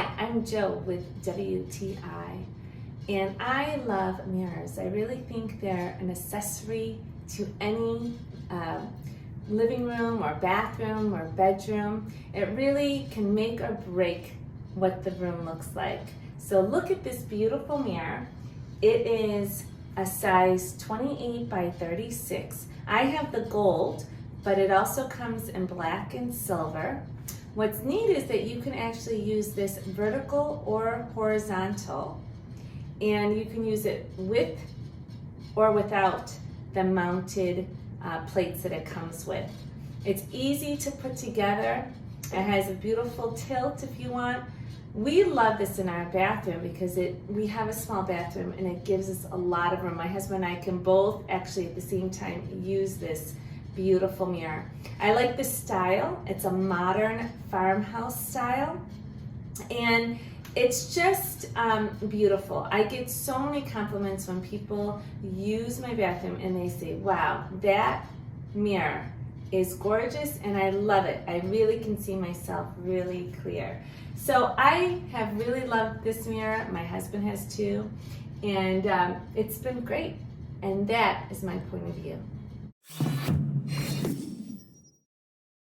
Hi, I'm Joe with WTI, and I love mirrors. I really think they're an accessory to any living room or bathroom or bedroom. It really can make or break what the room looks like. So look at this beautiful mirror. It is a size 28 by 36. I have the gold, but it also comes in black and silver. What's neat is that you can actually use this vertical or horizontal, and you can use it with or without the mounted plates that it comes with. It's easy to put together. It has a beautiful tilt if you want. We love this in our bathroom because we have a small bathroom and it gives us a lot of room. My husband and I can both actually at the same time use this beautiful mirror. I like the style. It's a modern farmhouse style, and it's just beautiful. I get so many compliments when people use my bathroom and they say, wow, that mirror is gorgeous and I love it. I really can see myself really clear. So I have really loved this mirror. My husband has too, and it's been great. And that is my point of view.